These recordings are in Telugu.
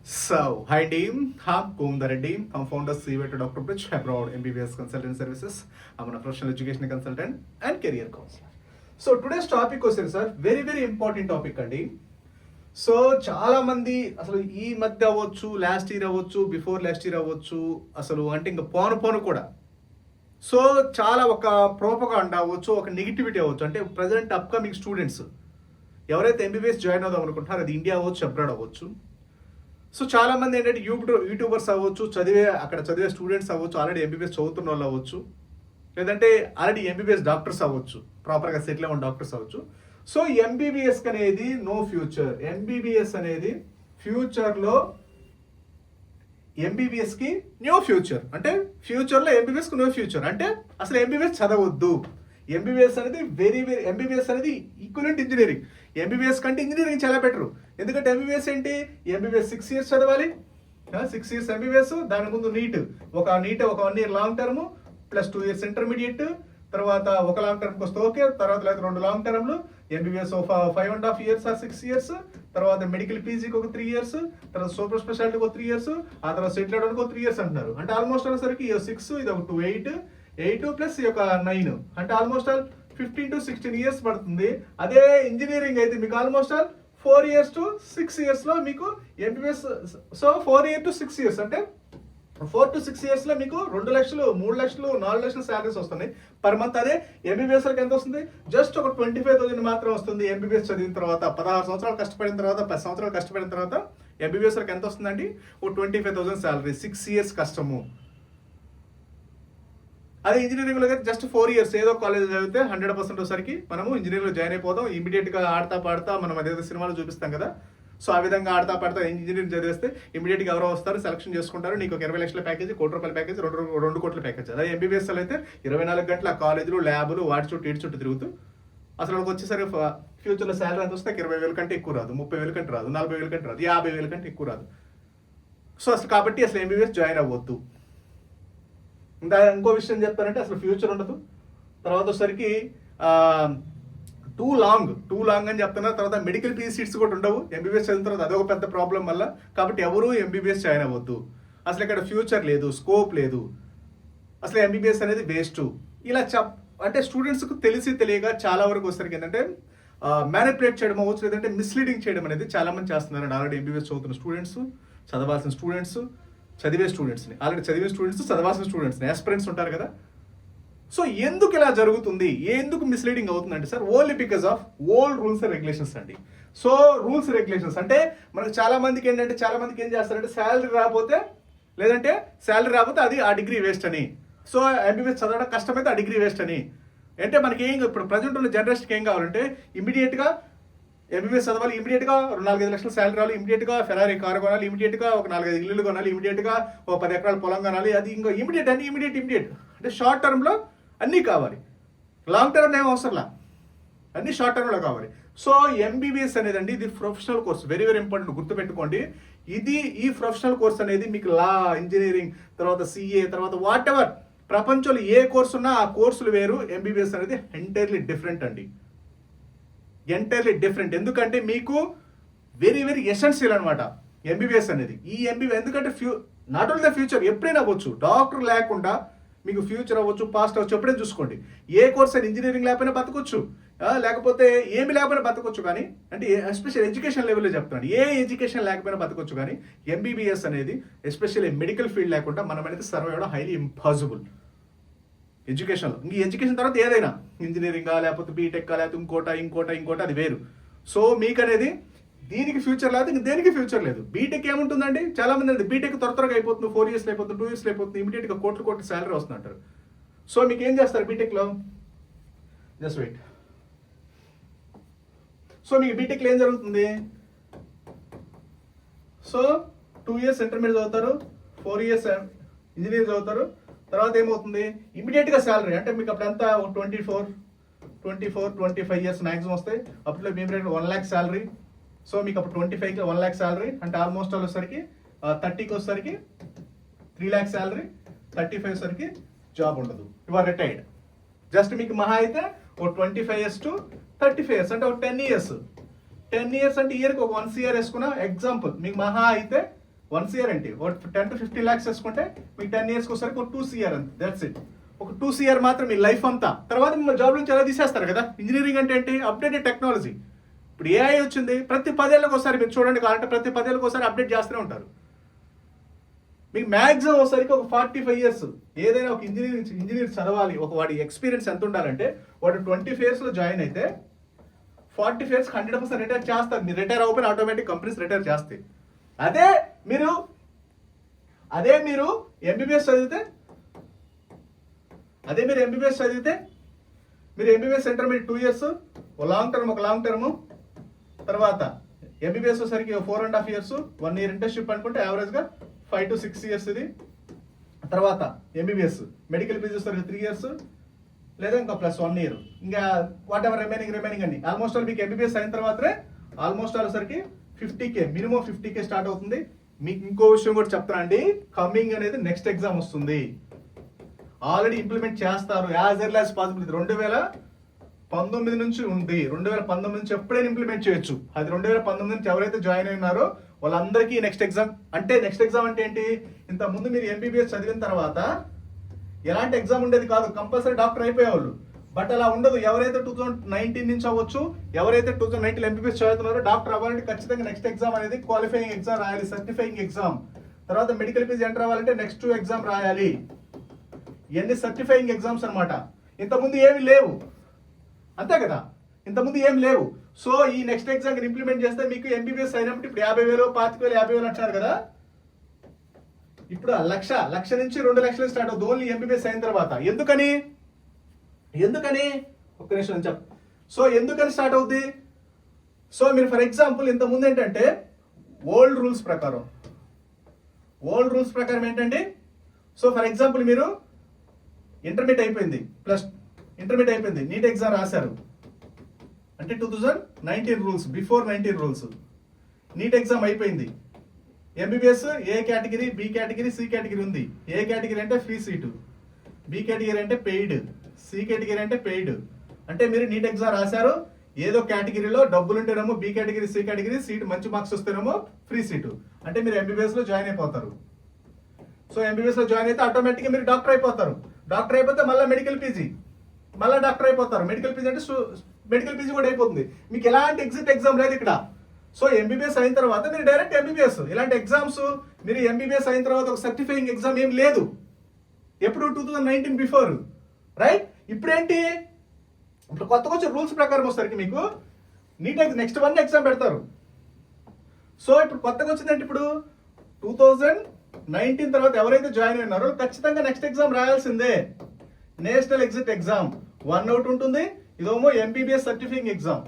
So, hi team, I'm Kumdar Reddy. I'm founder CV to Dr. Bridge Abroad MBBS Consultant Services. I'm a professional education consultant and career counselor. So today's topic was sir, very important topic అండి. సో చాలా మంది అసలు ఈ మధ్య అవ్వచ్చు, లాస్ట్ ఇయర్ అవ్వచ్చు, బిఫోర్ లాస్ట్ ఇయర్ అవ్వచ్చు, అసలు అంటే ఇంకా పోను కూడా. సో చాలా ఒక ప్రోపగాండా అవ్వచ్చు, ఒక నెగిటివిటీ అవ్వచ్చు. అంటే ప్రజెంట్ అప్కమింగ్ స్టూడెంట్స్ ఎవరైతే ఎంబీబీఎస్ జాయిన్ అవుదాం అనుకుంటున్నారో అది ఇండియా అవ్వచ్చు, అబ్రాడ్ అవ్వచ్చు. సో చాలా మంది ఏంటంటే యూట్యూబర్స్ అవ్వచ్చు, అక్కడ చదివే స్టూడెంట్స్ అవ్వచ్చు, ఆల్రెడీ ఎంబీబీఎస్ చదువుతున్న వాళ్ళు అవ్వచ్చు, లేదంటే ఆల్రెడీ ఎంబీబీఎస్ డాక్టర్స్ అవ్వచ్చు, ప్రాపర్గా సెటిల్ అవ్వని డాక్టర్స్ అవ్వచ్చు. సో ఎంబీబీఎస్ అనేది నో ఫ్యూచర్. ఎంబీబీఎస్ అనేది ఫ్యూచర్లో ఎంబీబీఎస్కి న్యూ ఫ్యూచర్. అంటే ఫ్యూచర్లో ఎంబీబీఎస్కి నో ఫ్యూచర్. అంటే అసలు ఎంబీబీఎస్ చదవద్దు. ఎంబీబీఎస్ అనేది ఎంబీబీఎస్ అనేది ఈక్వలెంట్ ఇంజనీరింగ్. ఎంబీబీఎస్ కంటే ఇంజనీరింగ్ చాలా బెటర్. ఎందుకంటే ఎంబీబీఎస్ ఏంటి, ఎంబీబీఎస్ 6 years చదవాలి, 6 years ఎంబీబీఎస్, దాని ముందు నీట్ ఒక 1 year long term plus 2 years intermediate, తర్వాత ఒక లాంగ్ టర్మ్కి వస్తే ఓకే, తర్వాత లేదా 2 లాంగ్ టర్మ్లు, ఎంబీబీఎస్ 5.5 years or 6 years, తర్వాత మెడికల్ పీజీకి ఒక 3 years, తర్వాత సూపర్ స్పెషాలిటీకి ఒక 3 years, ఆ తర్వాత సెటిల్ అవడానికి ఒక 3 years అంటున్నారు. అంటే ఆల్మోస్ట్ అనేసరికి 6, ఇది ఒక 2, 8 ప్లస్ ఈ యొక్క 9, అంటే ఆల్మోస్ట్ ఆల్ 15 to 16 years పడుతుంది. అదే ఇంజనీరింగ్ అయితే మీకు almost all 4 years to 6 years లో మీకు MBBS. So 4 years to 6 years అంటే 4 to 6 years లో మీకు 2 లక్షలు, 3 లక్షలు, 4 లక్షలు శాలరీస్ వస్తున్నాయి పర్ మంత్. అదే ఎంబీబీఎస్ ఎంత వస్తుంది, జస్ట్ ఒక 25,000 మాత్రం వస్తుంది. ఎంబీబీఎస్ చదివిన తర్వాత 16 సంవత్సరాలు కష్టపడిన తర్వాత, 10 సంవత్సరాలు కష్టపడిన తర్వాత ఎంబీబీఎస్ ఎంత వస్తుందండి, ఒక 25,000 శాలరీ, 6 years కష్టము. అదే ఇంజనీరింగ్లో అయితే జస్ట్ 4 years ఏదో కాలేజ్ చదివితే 100% వచ్చేసరికి మనము ఇంజనీరింగ్లో జాయిన్ అయిపోతాం. ఇమీడియట్గా ఆడతా పాడతా మనం అదేదో సినిమాలో చూపిస్తాం కదా, సో ఆ విధంగా ఆడతా పాడతా ఇంజనీరింగ్ చదివేస్తే ఇమీడియట్గా ఎవరో వస్తారు, సెలక్షన్ చేసుకుంటారు, నీకు ఒక 20 లక్షల ప్యాకేజ్, 1 కోటి రూపాయల ప్యాకేజ్, 2 కోట్ల ప్యాకేజ్. అదే ఎంబీబీఎస్లో అయితే 24 గంటల కాలేజీలు, ల్యాబులు, వాటి చుట్టూ ఇటు చుట్టూ తిరుగుతూ అసలు వాళ్ళకి వచ్చేసరికి ఫ్యూచర్లో శాలరీ ఎంత వస్తే 20,000 కంటే ఎక్కువ రాదు, 30,000 కంటే రాదు, 40,000 కంటే రాదు, 50,000 కంటే ఎక్కువ రాదు. సో అసలు కాబట్టి అసలు ఎంబీబీఎస్ జాయిన్ అవ్వద్దు. ఇంకా ఇంకో విషయం చెప్తారంటే అసలు ఫ్యూచర్ ఉండదు. తర్వాత వచ్చేసరికి టూ లాంగ్ అని చెప్తున్నారు. తర్వాత మెడికల్ పీజీ సీట్స్ కూడా ఉండవు ఎంబీబీఎస్ చదివిన తర్వాత, అదొక పెద్ద ప్రాబ్లం వల్ల. కాబట్టి ఎవరు ఎంబీబీఎస్ జాయిన్ అవ్వద్దు. అసలు ఇక్కడ ఫ్యూచర్ లేదు, స్కోప్ లేదు, అసలు ఎంబీబీఎస్ అనేది వేస్ట్. ఇలా అంటే స్టూడెంట్స్కు తెలియక చాలా వరకు వచ్చేసరికి ఏంటంటే మ్యానిపులేట్ చేయడం అవ్వచ్చు, లేదంటే మిస్లీడింగ్ చేయడం అనేది చాలా మంది చేస్తున్నారు. ఆల్రెడీ ఎంబీబీఎస్ చదువుతున్న స్టూడెంట్స్, చదవాల్సిన స్టూడెంట్స్, చదివే స్టూడెంట్స్ని, ఆల్రెడీ చదివే స్టూడెంట్స్, చదవాల్సిన స్టూడెంట్స్ని, ఆస్పిరెంట్స్ ఉంటారు కదా. సో ఎందుకు ఇలా జరుగుతుంది, ఎందుకు మిస్లీడింగ్ అవుతుందంటే sir, only because of old rules and regulations అండి. సో రూల్స్ రెగ్యులేషన్స్ అంటే మనకు చాలా మందికి ఏం చేస్తారంటే శాలరీ రాకపోతే అది ఆ డిగ్రీ వేస్ట్ అని. సో ఎంబీబీఎస్ చదవడం కష్టమైతే ఆ డిగ్రీ వేస్ట్ అని. అంటే మనకి ఇప్పుడు ప్రజెంట్ ఉన్న జనరేషన్కి ఏం కావాలంటే ఇమీడియట్గా ఎంబీబీఎస్ చదవాలి, ఇమీడియట్గా 4-5 లక్షల శాలరీ రావాలి, ఇమీడియట్గా ఫెరారీ కారు కొనాలి, ఇమీడియట్గా ఒక 4-5 ఇల్లులు కొనాలి, ఇమీడియట్గా ఒక 10 ఎకరాల పొలం కొనాలి. అది ఇంకా ఇమీడియట్ అంటే షార్ట్ టర్మ్లో అన్నీ కావాలి, లాంగ్ టర్మ్ ఏం అవసరంలా, అన్నీ షార్ట్ టర్మ్లో కావాలి. సో ఎంబీబీఎస్ అనేది అండి ఇది ప్రొఫెషనల్ కోర్స్, వెరీ ఇంపార్టెంట్, గుర్తుపెట్టుకోండి. ఈ ప్రొఫెషనల్ కోర్స్ అనేది మీకు లా, ఇంజనీరింగ్, తర్వాత సిఏ, తర్వాత వాట్ ఎవర్ ప్రపంచంలో ఏ కోర్సు ఉన్నా ఆ కోర్సులు వేరు. ఎంబీబీఎస్ అనేది ఎంటైర్లీ డిఫరెంట్ అండి, ఎంటైర్లీ డిఫరెంట్. ఎందుకంటే మీకు వెరీ ఎసెన్షియల్ అనమాట ఎంబీబీఎస్ అనేది. ఈ ఎంబీబీఎస్ ఎందుకంటే నాట్ ఓన్లీ ద ఫ్యూచర్, ఎప్పుడైనా అవ్వచ్చు. డాక్టర్ లేకుండా మీకు ఫ్యూచర్ అవ్వచ్చు, పాస్ట్ అవ్వచ్చు, ఎప్పుడైనా చూసుకోండి. ఏ కోర్స్ అయినా ఇంజనీరింగ్ లేకపోయినా బతకొచ్చు, లేకపోతే ఏమి లేకపోయినా బతకొచ్చు. కానీ అంటే ఎస్పెషల్ ఎడ్యుకేషన్ లెవెల్లో చెప్తున్నాను, ఏ ఎడ్యుకేషన్ లేకపోయినా బతకొచ్చు. కానీ ఎంబీబీఎస్ అనేది ఎస్పెషల్లీ మెడికల్ ఫీల్డ్ లేకుండా మనం అనేది సర్వైవ్ అవ్వడం హైలీ ఇంపాసిబుల్ ఎడ్యుకేషన్లో. ఎడ్యుకేషన్ తర్వాత ఏదైనా ఇంజనీరింగా, లేకపోతే బీటెక్కా, లేకపోతే ఇంకోట అది వేరు. సో మీకు అనేది దీనికి ఫ్యూచర్ లేదు, ఇంక దేనికి ఫ్యూచర్ లేదు. బీటెక్ ఏముంటుందండి, చాలా మంది అనేది బీటెక్ త్వరగా అయిపోతుంది, 4 years అయిపోతుంది, 2 years అయిపోతుంది, ఇమీడియట్గా కోట్ల శాలరీ వస్తుందంటారు. సో మీకు ఏం చేస్తారు బీటెక్లో, జస్ట్ వెయిట్. సో మీకు బీటెక్లో ఏం జరుగుతుంది, సో 2 years ఇంటర్మీడియట్ చదువుతారు, 4 years ఇంజనీరింగ్ చదువుతారు. తర్వాత ఏమవుతుంది, ఇమీడియట్గా శాలరీ అంటే మీకు అప్పుడంతా 24-25 years మ్యాక్సిమం వస్తాయి. అప్పుడు మేము 1 lakh శాలరీ. సో మీకు అప్పుడు 25కి 1 lakh శాలరీ, అంటే ఆల్మోస్ట్ వచ్చేసరికి 30కి వచ్చేసరికి 3 lakh శాలరీ, 35 వచ్చేసరికి జాబ్ ఉండదు, యు ఆర్ రిటైర్డ్. జస్ట్ మీకు మహా అయితే ఒక 25 years to 35 years అంటే ఒక 10 years అంటే ఇయర్కి ఒక 1 CR వేసుకున్న ఎగ్జాంపుల్. మీకు మహా అయితే 1 CR ఏంటి, 10 to 15 lakhs వేసుకుంటే మీకు 10 years ఒకసారి 2 CR అంతే, దట్స్ ఇట్. ఒక 2 CR మాత్రం మీ లైఫ్ అంతా. తర్వాత మిమ్మల్ని జాబ్ నుంచి ఎలా తీసేస్తారు కదా. ఇంజనీరింగ్ అంటే ఏంటి, అప్డేటెడ్ టెక్నాలజీ. ఇప్పుడు ఏఐ వచ్చింది, ప్రతి 10 ఏళ్ళకి ఒకసారి మీరు చూడండి, కావాలంటే ప్రతి 10 ఏళ్ళకి ఒకసారి అప్డేట్ చేస్తూనే ఉంటారు. మీకు మ్యాక్సిమం ఒకసారికి ఒక 45 years ఏదైనా ఒక ఇంజనీర్ చదవాలి, ఒక వాడి ఎక్స్పీరియన్స్ ఎంత ఉండాలంటే వాడు 20 years జాయిన్ అయితే 40 years 100% రిటైర్ చేస్తారు. మీరు రిటైర్ అవ్వకపోయినా ఆటోమేటిక్ కంపెనీస్ రిటైర్ చేస్తాయి. అదే మీరు ఎంబీబీఎస్ చదివితే మీరు ఎంబీబీఎస్ ఇంటర్మీడియట్ 2 years ఒక లాంగ్ టర్మ్ తర్వాత ఎంబీబీఎస్ వచ్చేసరికి 4.5 years 1 year ఇంటర్న్షిప్ అనుకుంటే యావరేజ్గా 5 to 6 years ఇది. తర్వాత ఎంబీబీఎస్ మెడికల్ పీజీ వచ్చేసరికి 3 years లేదా ఇంకా ప్లస్ 1 year, ఇంకా వాట్ ఎవర్ రిమైనింగ్ అండి. ఆల్మోస్ట్ ఆల్ మీకు ఎంబీబీఎస్ అయిన తర్వాతే ఆల్మోస్ట్ ఆల్ సరికి 50K మినిమం 50K స్టార్ట్ అవుతుంది. మీకు ఇంకో విషయం కూడా చెప్తాను అండి, కమింగ్ అనేది నెక్స్ట్ ఎగ్జామ్ వస్తుంది, ఆల్రెడీ ఇంప్లిమెంట్ చేస్తారు యాజ్ ఎర్లీ యాజ్ పాసిబుల్. 2019 నుంచి ఉంది, 2019 నుంచి ఎప్పుడైనా ఇంప్లిమెంట్ చేయొచ్చు. అది 2019 నుంచి ఎవరైతే జాయిన్ అయినారో వాళ్ళందరికీ నెక్స్ట్ ఎగ్జామ్ అంటే ఏంటి, ఇంత ముందు మీరు ఎంబీబీఎస్ చదివిన తర్వాత ఎలాంటి ఎగ్జామ్ ఉండేది కాదు, కంపల్సరీ డాక్టర్ అయిపోయేవాళ్ళు. బట్ అలా ఉండదు. ఎవరైతే 2019 నుంచి అవ్వచ్చు, ఎవరైతే 2019 ఎంబీబీఎస్ చదువుతున్నారో డాక్టర్ అవ్వాలంటే ఖచ్చితంగా నెక్స్ట్ ఎగ్జామ్ అనేది క్వాలిఫైయింగ్ ఎగ్జామ్ రాయాలి, సర్టిఫైయింగ్ ఎగ్జామ్. తర్వాత మెడికల్ పీజీ ఎంటర్ అవ్వాలంటే నెక్స్ట్ 2 ఎగ్జామ్ రాయాలి. ఇవన్నీ సర్టిఫైయింగ్ ఎగ్జామ్స్ అనమాట. ఇంతకుముందు ఏమి లేవు, అంతే కదా, ఇంతకుముందు ఏం లేవు. సో ఈ నెక్స్ట్ ఎగ్జామ్ ఇంప్లిమెంట్ చేస్తే మీకు ఎంబీబీఎస్ అయినప్పుడు ఇప్పుడు 50,000 25,000 50,000 అంటున్నారు కదా, ఇప్పుడు లక్ష నుంచి 2 లక్షలు స్టార్ట్ అవుతుంది ఓన్లీ ఎంబీబీఎస్ అయిన తర్వాత. ఎందుకని ఒక్క నిమిషం చెప్ప. సో ఎందుకని స్టార్ట్ అవుద్ది, సో మీరు ఫర్ ఎగ్జాంపుల్ ఇంత ముందు ఏంటంటే ఓల్డ్ రూల్స్ ప్రకారం ఏంటంటే, సో ఫర్ ఎగ్జాంపుల్ మీరు ఇంటర్మీడియట్ అయిపోయింది, నీట్ ఎగ్జామ్ రాశారు అంటే 2019 rules, before 19 rules. NEET exam అయిపోయింది, MBBS A category, B category, C category ఉంది. ఏ కేటగిరీ అంటే ఫ్రీ సీటు, బి కేటగిరీ అంటే పెయిడ్, సి కేటగిరీ అంటే పెయిడ్. అంటే మీరు నీట్ ఎగ్జామ్ రాశారు, ఏదో కేటగిరీలో డబ్బులు ఉంటేనేమో B category, C category seat మంచి మార్క్స్ వస్తేనేమో ఫ్రీ సీటు, అంటే మీరు ఎంబీబీఎస్ లో జాయిన్ అయిపోతారు. సో ఎంబీబీఎస్ లో జాయిన్ అయితే ఆటోమేటిక్గా మీరు డాక్టర్ అయిపోతారు. డాక్టర్ అయిపోతే మళ్ళీ మెడికల్ పీజీ, మళ్ళీ డాక్టర్ అయిపోతారు. మెడికల్ పీజీ అంటే మెడికల్ పీజీ కూడా అయిపోతుంది. మీకు ఎలాంటి ఎగ్జామ్ లేదు ఇక్కడ. సో ఎంబీబీఎస్ అయిన తర్వాత మీరు డైరెక్ట్ ఎంబీబీఎస్. ఇలాంటి ఎగ్జామ్స్ మీరు ఎంబీబీఎస్ అయిన తర్వాత ఒక సర్టిఫైయింగ్ ఎగ్జామ్ ఏం లేదు. ఎప్పుడు 2019 బిఫోర్, రైట్? ఇప్పుడేంటి, ఇప్పుడు కొత్తగా వచ్చే రూల్స్ ప్రకారం వచ్చేసరికి మీకు నీట్ నెక్స్ట్ 1 ఎగ్జామ్ పెడతారు. సో ఇప్పుడు కొత్తగా వచ్చిందంటే ఇప్పుడు 2019 తర్వాత ఎవరైతే జాయిన్ అయినారో ఖచ్చితంగా నెక్స్ట్ ఎగ్జామ్ రాయాల్సిందే. నేషనల్ ఎగ్జిట్ ఎగ్జామ్ 1 అవుట్ ఉంటుంది. ఇదేమో ఎంబీబీఎస్ సర్టిఫైయింగ్ ఎగ్జామ్.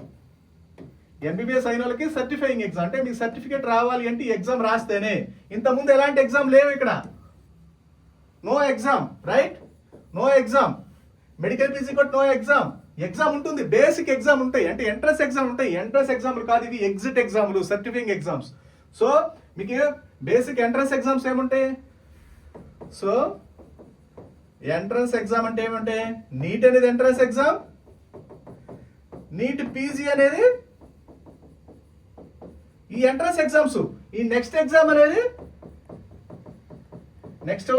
ఎంబీబీఎస్ అయిన వాళ్ళకి సర్టిఫైయింగ్ ఎగ్జామ్, అంటే మీకు సర్టిఫికేట్ రావాలి అంటే ఈ ఎగ్జామ్ రాస్తేనే. ఇంతకుముందు ఎలాంటి ఎగ్జామ్ లేవు ఇక్కడ, no exam, right? No exam. Medical PG కూడా నో ఎగ్జామ్. ఎగ్జామ్ ఉంటుంది, బేసిక్ ఎగ్జామ్ ఉంటాయి, అంటే ఎంట్రన్స్ ఎగ్జామ్ ఉంటాయి. ఎంట్రన్స్ ఎగ్జామ్లు కాదు ఇవి, ఎగ్జిట్ ఎగ్జామ్లు, సర్టిఫైయింగ్ ఎగ్జామ్స్. సో మీకు బేసిక్ ఎంట్రన్స్ ఎగ్జామ్స్ ఏముంటాయి? సో ఎంట్రన్స్ ఎగ్జామ్ అంటే ఏమంటే నీట్ అనేది ఎంట్రన్స్ ఎగ్జామ్, నీట్ పీజీ అనేది ఈ ఎంట్రన్స్ ఎగ్జామ్స్. ఈ నెక్స్ట్ ఎగ్జామ్ అనేది నెక్స్ట్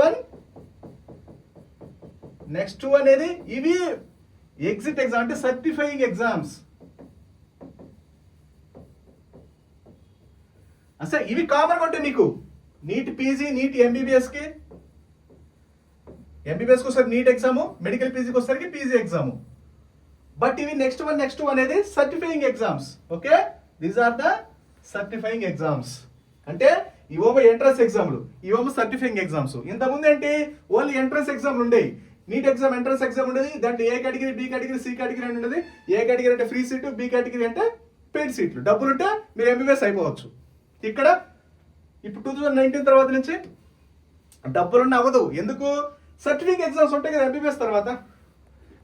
వన్ అనేది ఇవి ఎగ్జిట్ ఎగ్జామ్, అంటే సర్టిఫైయింగ్ ఎగ్జామ్స్. అసలు ఇవి కామన్ ఉంటాయి మీకు. నీట్ పీజీ, నీట్ ఎంబీబీఎస్ కి, ఎంబీబీఎస్ కి వస్తారు నీట్ ఎగ్జామ్, మెడికల్ పీజీకి వస్తారు పీజీ ఎగ్జామ్. బట్ ఇవి నెక్స్ట్ వన్ అనేది certifying exams. Okay, these are the certifying exams. అంటే ఇవేమో ఎంట్రన్స్ ఎగ్జామ్లు, ఇవేమో సర్టిఫైయింగ్ ఎగ్జామ్స్. ఇంతకుముందు ఏంటి, ఓన్లీ ఎంట్రన్స్ ఎగ్జామ్లు ఉండేవి. నీట్ ఎగ్జామ్ ఎంట్రన్స్ ఎగ్జామ్ ఉండేది, దాంట్లో A category, B category, C category అని ఉండేది. ఏ కేటగిరీ అంటే ఫ్రీ సీటు, బి కేటగిరీ అంటే పెయిడ్ సీట్లు. డబ్బులుంటే మీరు ఎంబీబీఎస్ అయిపోవచ్చు. ఇక్కడ ఇప్పుడు 2019 తర్వాత నుంచి డబ్బులున్న అవ్వదు. ఎందుకు? సర్టిఫికేట్ ఎగ్జామ్స్ ఉంటాయి కదా ఎంబీబీఎస్ తర్వాత.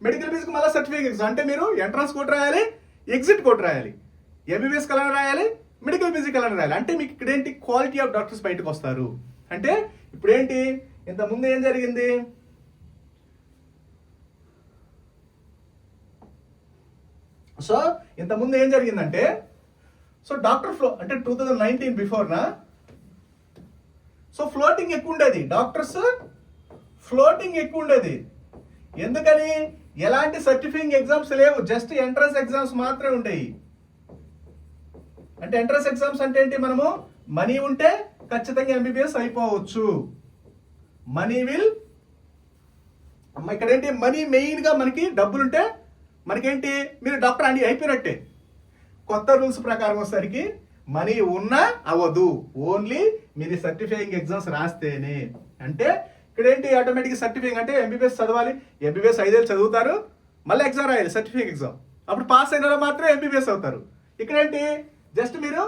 మెడికల్ ఫీజుకి మళ్ళీ సర్టిఫికేట్ ఎగ్జామ్, అంటే మీరు ఎంట్రన్స్ కోట్ రాయాలి, ఎగ్జిట్ కోట్ రాయాలి, ఎంబీబీఎస్ కలర్ రాయాలి, మెడికల్ ఫీజు కలర్ రాయాలి. అంటే మీకు ఇక్కడ ఏంటి, క్వాలిటీ ఆఫ్ డాక్టర్స్ బయటకు వస్తారు. అంటే ఇప్పుడు ఏంటి, ఇంత ముందు ఏం జరిగింది, సో ఇంతకుముందు ఏం జరిగిందంటే, సో డాక్టర్ ఫ్లో అంటే 2019 బిఫోర్నా సో ఫ్లోటింగ్ ఎక్కువ ఉండేది, డాక్టర్స్ ఫ్లోటింగ్ ఎక్కువ ఉండేది. ఎందుకని? ఎలాంటి సర్టిఫైయింగ్ ఎగ్జామ్స్ లేవు, జస్ట్ ఎంట్రన్స్ ఎగ్జామ్స్ మాత్రమే ఉండేవి. అంటే ఎంట్రన్స్ ఎగ్జామ్స్ అంటే ఏంటి? మనము మనీ ఉంటే ఖచ్చితంగా ఎంబీబీఎస్ అయిపోవచ్చు. మనీ విల్ ఇక్కడ ఏంటి? మనీ మెయిన్ గా మనకి డబ్బులుంటే మనకేంటి, మీరు డాక్టర్ అని అయిపోయినట్టే. కొత్త రూల్స్ ప్రకారం వచ్చేసరికి మనీ ఉన్నా అవ్వదు, ఓన్లీ మీరు సర్టిఫైయింగ్ ఎగ్జామ్స్ రాస్తేనే. అంటే ఇక్కడ ఏంటి, ఆటోమేటిక్ సర్టిఫైయింగ్ అంటే ఎంబీబీఎస్ చదవాలి, ఎంబీబీఎస్ 5 ఏళ్ళు చదువుతారు, మళ్ళీ ఎగ్జామ్ రాయాలి సర్టిఫైయింగ్ ఎగ్జామ్, అప్పుడు పాస్ అయిన వాళ్ళు మాత్రమే ఎంబీబీఎస్ అవుతారు. ఇక్కడ ఏంటి, జస్ట్ మీరు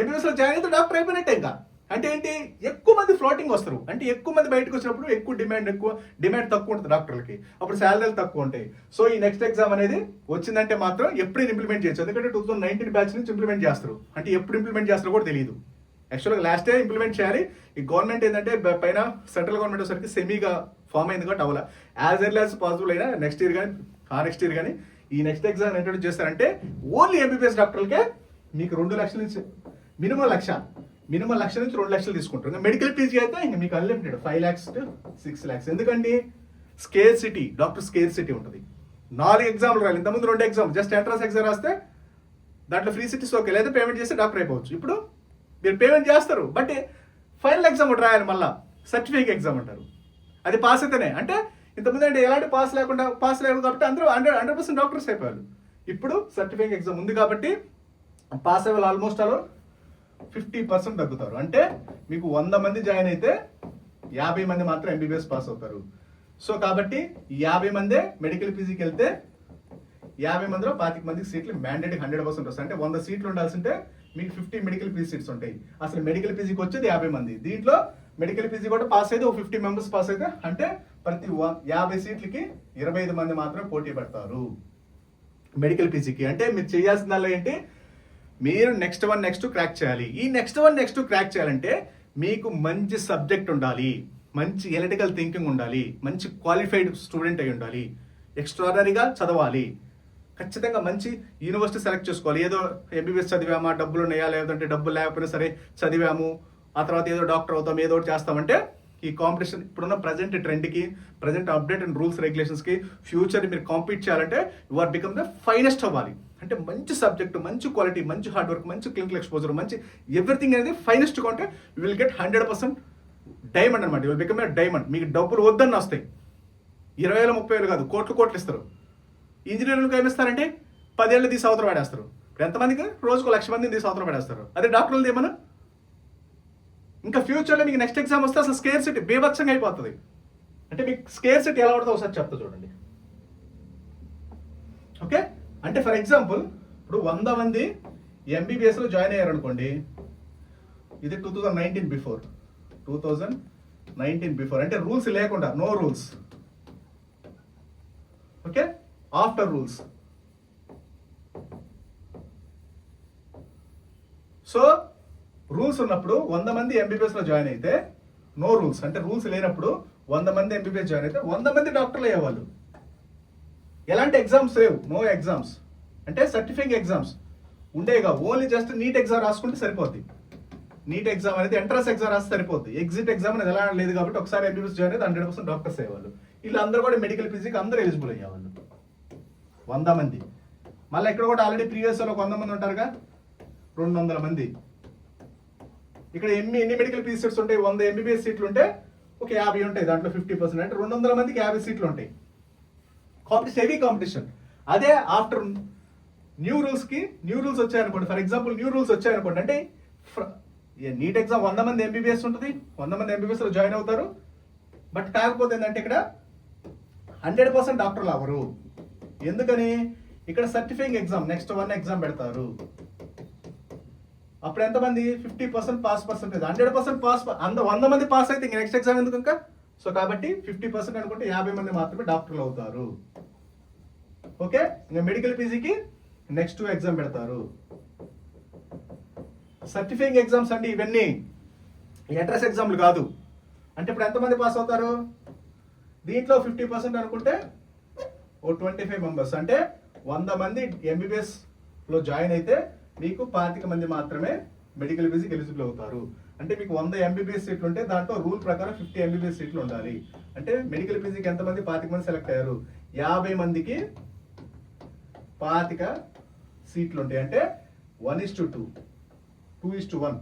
ఎంబీబీఎస్ లో జాయిన్ అయితే డాక్టర్ అయిపోయినట్టే. ఇంకా అంటే ఏంటి, ఎక్కువ మంది ఫ్లోటింగ్ వస్తారు, అంటే ఎక్కువ మంది బయటకు వచ్చినప్పుడు ఎక్కువ డిమాండ్ తక్కువ ఉంటుంది డాక్టర్లకి, అప్పుడు శాలరీలు తక్కువ ఉంటాయి. సో ఈ నెక్స్ట్ ఎగ్జామ్ అనేది వచ్చిందంటే మాత్రం ఎప్పుడు ఇంప్లిమెంట్ చేయొచ్చు, ఎందుకంటే 2019 బ్యాచ్ నుంచి ఇంప్లిమెంట్ చేస్తారు. అంటే ఎప్పుడు ఇంప్లిమెంట్ చేస్తారో కూడా తెలియదు. యాక్చువల్గా లాస్ట్ ఇయర్ ఇంప్లిమెంట్ చేయాలి. ఈ గవర్నమెంట్ ఏంటంటే పైన సెంట్రల్ గవర్నమెంట్ వచ్చేసరికి సెమీగా ఫామ్ అయింది కాబట్టి అవ్వాలి. యాజ్ ఎర్లీ యాజ్ పాసిబుల్ అయినా నెక్స్ట్ ఇయర్ కానీ నెక్స్ట్ ఇయర్ కానీ ఈ నెక్స్ట్ ఎగ్జామ్ ఇంట్రొడ్యూస్ చేస్తారంటే ఓన్లీ ఎంబీబీఎస్ డాక్టర్లకే మీకు 2 లక్షల నుంచి మినిమం 1 లక్ష నుంచి 2 లక్షలు తీసుకుంటారు. ఇంకా మెడికల్ పీజీ అయితే ఇంకా మీకు అన్లిమిటెడ్ 5 lakhs to 6 lakhs. ఎందుకండి scarcity, doctor scarcity ఉంటుంది. 4 ఎగ్జామ్లు రాయాలి, ఇంతకుముందు 2 ఎగ్జామ్, జస్ట్ ఎంట్రన్స్ ఎగ్జామ్ రాస్తే దాంట్లో ఫ్రీ సిటీస్ ఓకే, లేదా పేమెంట్ చేస్తే డాక్టర్ అయిపోవచ్చు. ఇప్పుడు మీరు పేమెంట్ చేస్తారు, బట్ ఫైనల్ ఎగ్జామ్ ఒకటి రాయాలి, మళ్ళీ సర్టిఫికేట్ ఎగ్జామ్ అంటారు. అది పాస్ అయితేనే. అంటే ఇంతకుముందు అంటే ఎలాంటి పాస్ లేవు కాబట్టి అందరూ 100% డాక్టర్స్ అయిపోయారు. ఇప్పుడు సర్టిఫికేట్ ఎగ్జామ్ ఉంది కాబట్టి పాస్ అయ్యే వాళ్ళు ఆల్మోస్ట్ అలా 50% తగ్గుతారు. అంటే మీకు 100 మంది జాయిన్ అయితే 50 మంది మాత్రం ఎంబీబీఎస్ పాస్ అవుతారు. సో కాబట్టి 50 మందే మెడికల్ పీజీకి వెళ్తే 50 మందిలో 25 మందికి సీట్లు మ్యాండేట్ 100% వస్తాయి. అంటే 100 సీట్లు ఉండాల్సింటే మీకు 50 మెడికల్ పీజీ సీట్స్ ఉంటాయి. అసలు మెడికల్ పీజీకి వచ్చేది 50 మంది. దీంట్లో మెడికల్ పీజీ కూడా పాస్ అయితే 50 మెంబర్స్ పాస్ అయితే, అంటే ప్రతి 50 సీట్లకి 25 మంది మాత్రం పోటీ పడతారు మెడికల్ పీజీకి. అంటే మీరు చేయాల్సిందల్లా ఏంటి, మీరు నెక్స్ట్ వన్ క్రాక్ చేయాలి. ఈ నెక్స్ట్ వన్ క్రాక్ చేయాలంటే మీకు మంచి సబ్జెక్ట్ ఉండాలి, మంచి ఎలిటికల్ థింకింగ్ ఉండాలి, మంచి క్వాలిఫైడ్ స్టూడెంట్ అయి ఉండాలి, ఎక్స్ట్రాడనరీగా చదవాలి, ఖచ్చితంగా మంచి యూనివర్సిటీ సెలెక్ట్ చేసుకోవాలి. ఏదో ఎంబీబీఎస్ చదివామా, డబ్బులు ఉన్నాయా, లేదంటే డబ్బులు లేకపోయినా సరే చదివాము, ఆ తర్వాత ఏదో డాక్టర్ అవుతాం, ఏదో ఒకటి చేస్తామంటే ఈ కాంపిటీషన్ ఇప్పుడున్న ప్రజెంట్ ట్రెండ్కి, ప్రజెంట్ అప్డేట్ అండ్ రూల్స్ రెగ్యులేషన్స్కి ఫ్యూచర్ మీరు కాంపీట్ చేయాలంటే you are become the finest అవ్వాలి. అంటే మంచి సబ్జెక్ట్, మంచి క్వాలిటీ, మంచి హార్డ్ వర్క్, మంచి క్లినికల్ ఎక్స్పోజర్, మంచి ఎవ్రీథింగ్ అనేది ఫైనెస్ట్గా ఉంటే యూ విల్ గెట్ 100% డైమండ్ అనమాట. You will become a diamond. మీకు డబ్బులు వద్దన్న వస్తాయి, 20,000 30,000 కాదు, కోట్లు ఇస్తారు. ఇంజనీర్లకు ఏమిస్తారంటే 10 ఏళ్ళు తీసి అవతల పడేస్తారు. ఇప్పుడు ఎంతమందికి రోజుకు 1,00,000 మందిని తీసి అవతల పడేస్తారు. అదే డాక్టర్లు ఏమన్నా ఇంకా ఫ్యూచర్లో మీకు నెక్స్ట్ ఎగ్జామ్ వస్తే అసలు స్కేర్ సిటీ బీభత్సంగా అయిపోతుంది. అంటే మీకు స్కేర్ సిటీ ఎలా పడుతుందో ఒకసారి చెప్తా చూడండి. ఓకే, అంటే ఫర్ ఎగ్జాంపుల్ ఇప్పుడు 100 మంది ఎంబీబీఎస్లో జాయిన్ అయ్యారు అనుకోండి, ఇది 2019 బిఫోర్, అంటే రూల్స్ లేకుండా, no rules. Okay, after rules. So rules ఉన్నప్పుడు 100 మంది ఎంబీబీఎస్ లో జాయిన్ అయితే నో రూల్స్, అంటే రూల్స్ లేనప్పుడు 100 మంది ఎంబీబీఎస్ జాయిన్ అయితే 100 మంది డాక్టర్లు అయ్యేవాళ్ళు. ఎలాంటి ఎగ్జామ్స్ లేవు, నో ఎగ్జామ్స్, అంటే సర్టిఫికేట్ ఎగ్జామ్స్ ఉండేగా, ఓన్లీ జస్ట్ నీట్ ఎగ్జామ్ రాసుకుంటే సరిపోద్ది. నీట్ ఎగ్జామ్ అనేది ఎంట్రన్స్ ఎగ్జామ్ రాస్తే సరిపోద్ది. ఎగ్జిట్ ఎగ్జామ్ అనేది ఎలా లేదు కాబట్టి ఒకసారి ఎంబీబీఎస్ జాయిన్ అయితే 100% డాక్టర్స్ అయ్యేవాళ్ళు. వీళ్ళందరూ కూడా మెడికల్ పీజీకి అందరూ ఎలిజిబుల్ అయ్యేవాళ్ళు 100 మంది. మళ్ళీ ఇక్కడ కూడా ఆల్రెడీ ప్రీవియస్ లో 100 మంది ఉంటారుగా, 200 మంది. ఇక్కడ ఎన్ని మెడికల్ పీజీ సీట్స్ ఉంటాయి, 100 ఎంబీబీఎస్ సీట్లు ఉంటే ఒక 50 ఉంటాయి, దాంట్లో 50%, అంటే 200 మందికి 50 సీట్లు ఉంటాయి. Competition, heavy competition. అదే ఆఫ్టర్ న్యూ రూల్స్ వచ్చాయనుకోండి, ఫర్ ఎగ్జాంపుల్ న్యూ రూల్స్ వచ్చాయనుకోండి, అంటే నీట్ ఎగ్జామ్ 100 మంది ఎంబీబీఎస్ ఉంటుంది, 100 మంది ఎంబీబీఎస్ లో జాయిన్ అవుతారు. బట్ కాకపోతే ఏంటంటే ఇక్కడ 100% డాక్టర్లు అవ్వరు. ఎందుకని? ఇక్కడ certifying exam, next one exam పెడతారు. అప్పుడు ఎంతమంది? 50% పాస్ పర్సెంటేజ్. 100% పాస్, 100 మంది పాస్ అయితే ఇంక నెక్స్ట్ ఎగ్జామ్ ఎందుకు ఇంకా? సో కాబట్టి 50% అనుకుంటే 50 మంది మాత్రమే డాక్టర్లు అవుతారు. ఓకే, ఇంకా మెడికల్ పీజీకి నెక్స్ట్ ఎగ్జామ్ పెడతారు. సర్టిఫైయింగ్ ఎగ్జామ్స్ అంటే ఇవన్నీ ఎంట్రన్స్ ఎగ్జామ్లు కాదు. అంటే ఇప్పుడు ఎంతమంది పాస్ అవుతారు? దీంట్లో 50% అనుకుంటే ఓ 25 మెంబర్స్, అంటే 100 మంది ఎంబీబీఎస్ లో జాయిన్ అయితే మీకు 25 మంది మాత్రమే మెడికల్ పీజీకి ఎలిజిబుల్ అవుతారు. అంటే మీకు 100 ఎంబీబీఎస్ సీట్లు ఉంటే దాంట్లో రూల్ ప్రకారం 50 ఎంబీబీఎస్ సీట్లు ఉండాలి. అంటే మెడికల్ పీజీకి ఎంతమంది 25 మంది సెలెక్ట్ అయ్యారు, 50 మందికి 25 సీట్లు ఉంటాయి. అంటే 1:2, 2:1,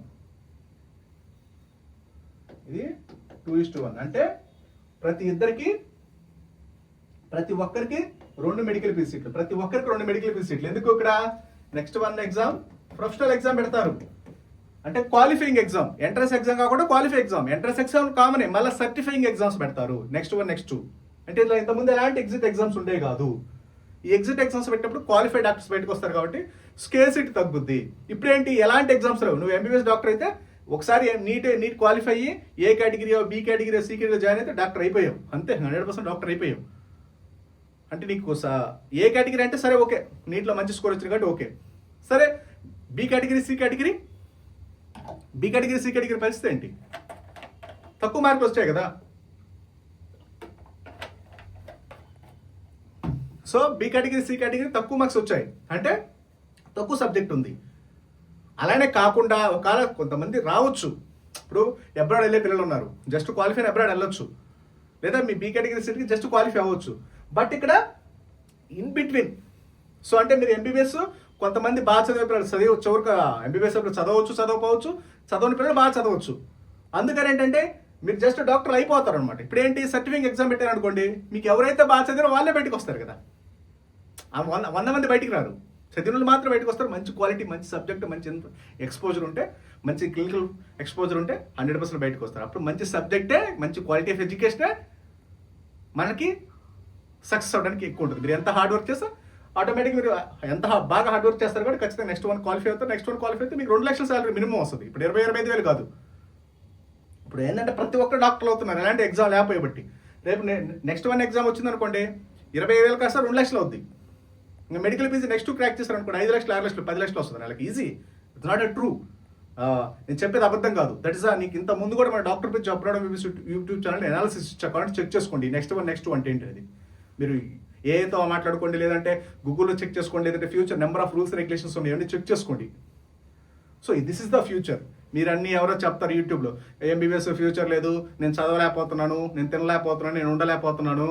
ఇది 2:1. అంటే ప్రతి ఒక్కరికి 2 మెడికల్ పీజీ సీట్లు, ప్రతి ఒక్కరికి 2 మెడికల్ పీజీ సీట్లు. ఎందుకు ఇక్కడ నెక్స్ట్ 1 ఎగ్జామ్ ప్రొఫెషనల్ ఎగ్జామ్ పెడతారు, అంటే క్వాలిఫైయింగ్ ఎగ్జామ్, ఎంట్రన్స్ ఎగ్జామ్ కాకుండా క్వాలిఫై ఎగ్జామ్. ఎంట్రన్స్ ఎగ్జామ్ కామనే, మళ్ళీ సర్టిఫైయింగ్ ఎగ్జామ్స్ పెడతారు నెక్స్ట్ 1 నెక్స్ట్ 2. అంటే ఇట్లా ఇంతకుముందు ఎలాంటి ఎగ్జిట్ ఎగ్జామ్స్ ఉండే కాదు. ఈ ఎగ్జిట్ ఎగ్జామ్స్ పెట్టినప్పుడు క్వాలిఫైడ్ డాక్టర్స్ బయటకు వస్తారు కాబట్టి స్కేర్సిటీ తగ్గుద్ది. ఇప్పుడేంటి ఎలాంటి ఎగ్జామ్స్ లేవు, నువ్వు ఎంబీబీఎస్ డాక్టర్ అయితే ఒకసారి నీట్ క్వాలిఫై అయ్యి A category, B category, C category join అయితే డాక్టర్ అయిపోయావు, అంతే 100% డాక్టర్ అయిపోయావు. అంటే నీకు ఏ కేటగిరీ అంటే సరే ఓకే, నీట్లో మంచి స్కోర్ వచ్చింది కాబట్టి ఓకే. సరే బి కేటగిరీ, సి కేటగిరీ పరిస్థితి ఏంటి? తక్కువ మార్కులు వచ్చాయి కదా. So B category, C category తక్కువ మార్క్స్ వచ్చాయి అంటే తక్కువ సబ్జెక్ట్ ఉంది. అలానే కాకుండా ఒకవేళ కొంతమంది రావచ్చు, ఇప్పుడు అబ్రాడ్ వెళ్ళే పిల్లలు ఉన్నారు, జస్ట్ క్వాలిఫై అబ్రాడ్ వెళ్ళొచ్చు, లేదా మీ బి కేటగిరీ సీట్కి జస్ట్ క్వాలిఫై అవ్వచ్చు. బట్ ఇక్కడ ఇన్ బిట్వీన్, సో అంటే మీరు ఎంబీబీఎస్ కొంతమంది బాగా చదివే పిల్లలు చివరికి ఎంబీబీఎస్ చదవకపోవచ్చు, చదవని పిల్లలు బాగా చదవచ్చు. అందుకని ఏంటంటే మీరు జస్ట్ డాక్టర్ అయిపోతారు అనమాట. ఇప్పుడు ఏంటి, సర్టిఫికేట్ ఎగ్జామ్ పెట్టారు అనుకోండి, మీకు ఎవరైతే బాగా చదివారో వాళ్ళే బయటకు వస్తారు కదా. 100 మంది బయటికి రారు, చదివిన వాళ్ళు మాత్రం బయటకు వస్తారు. మంచి క్వాలిటీ, మంచి సబ్జెక్ట్, మంచి ఎక్స్పోజర్ ఉంటే, మంచి క్లినికల్ ఎక్స్పోజర్ ఉంటే 100% బయటకు వస్తారు. అప్పుడు మంచి సబ్జెక్టే, మంచి క్వాలిటీ ఆఫ్ ఎడ్యుకేషనే మనకి సక్సెస్ అవ్వడానికి ఎక్కువ ఉంటుంది. మీరు ఎంత హార్డ్ వర్క్ చేస్తే ఆటోమేటిక్ మీరు ఎంత బాగా హార్డ్ వర్క్ చేస్తారు కాబట్టి ఖచ్చితంగా నెక్స్ట్ 1 క్వాలిఫై అవుతారు. నెక్స్ట్ 1 క్వాలిఫై అయితే మీకు 2 లక్షల సాలరీ మినిమం వస్తుంది. ఇప్పుడు 20-25 కాదు. ఇప్పుడు ఏంటంటే ప్రతి ఒక్కరు డాక్టర్లు అవుతున్నారు ఎలాంటి ఎగ్జామ్ లేకపోయేబట్టి. రేపు నెక్స్ట్ 1 ఎగ్జామ్ వచ్చింది అనుకోండి, 25,000 కాస్త 2 లక్షలు అవుద్ది. ఇంకా మెడికల్ ఫీజు నెక్స్ట్ క్రాక్ చేస్తారు అనుకోండి, 5 లక్షలు, 6 లక్షలు, 10 లక్షలు వస్తుంది నెలకి. Easy, it's not a true. నేను చెప్పేది అబద్ధం కాదు. దట్ ఇస్ నీకు ఇంత ముందు కూడా మన డాక్టర్ పిచ్చి అప్లోడ్ యూట్యూబ్ ఛానల్ అనాలిసిస్ ఇచ్చాను, చెక్ చేసుకోండి. నెక్స్ట్ 1 అంటే ఏంటి అది మీరు ఏతో మాట్లాడుకోండి, లేదంటే గూగుల్లో చెక్ చేసుకోండి, లేదంటే future number of rules regulations ఉన్నాయి, అన్నీ చెక్ చేసుకోండి. So this is the future. మీరు అన్నీ ఎవరో చెప్తారు యూట్యూబ్లో, ఎంబీబీఎస్ ఫ్యూచర్ లేదు, నేను చదవలేకపోతున్నాను, నేను తినలేకపోతున్నాను, నేను ఉండలేకపోతున్నాను,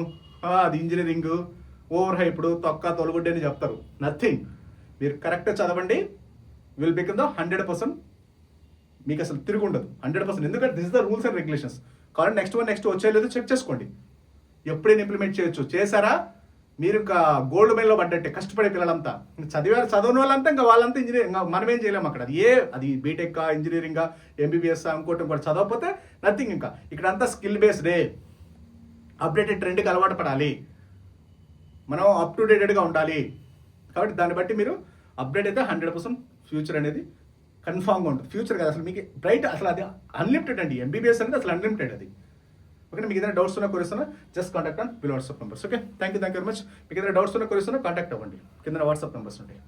అది ఇంజనీరింగ్ ఓవర్ హైప్డ్, తొక్క తొలగుడ్డి అని చెప్తారు. నథింగ్. మీరు కరెక్ట్గా చదవండి, విల్ బికమ్ ద 100%. మీకు అసలు తిరిగి ఉండదు 100%. ఎందుకంటే this is the rules and regulations. కాబట్టి నెక్స్ట్ 1 వచ్చేయలేదు చెక్ చేసుకోండి, ఎప్పుడైనా ఇంప్లిమెంట్ చేయొచ్చు. చేశారా మీరు ఇంకా గోల్డ్ మెయిన్లో పడ్డట్టే. కష్టపడే పిల్లలంతా చదవని వాళ్ళంతా ఇంకా వాళ్ళంతా ఇంజనీరింగ్, మనం ఏం చేయలేము అక్కడ. అది బీటెక్, ఇంజనీరింగ్, ఎంబీబీఎస్, ఇంకోటి కూడా చదవకపోతే నథింగ్. ఇంకా ఇక్కడ అంతా స్కిల్ బేస్డే, అప్డేటెడ్ ట్రెండ్కి అలవాటు పడాలి, మనం అప్ టు డేటెడ్గా ఉండాలి. కాబట్టి దాన్ని బట్టి మీరు అప్డేట్ అయితే 100% ఫ్యూచర్ అనేది కన్ఫామ్గా ఉంటుంది. ఫ్యూచర్ కదా అసలు మీకు బ్రైట్, అసలు అది అన్లిమిటెడ్ అండి. ఎంబీబీఎస్ అనేది అసలు అన్లిమిటెడ్ అది. ఓకే, మీకు ఏదైనా డౌట్స్ ఉన్నా కొరిస్తున్నా just contact on below WhatsApp numbers. Okay, thank you very much. మీకు ఏదైనా డౌట్స్ ఉన్నా కొరిస్తున్నా కాంటాక్ట్ అవ్వండి, కింద వాట్సాప్ నెంబర్స్ ఉంటాయి.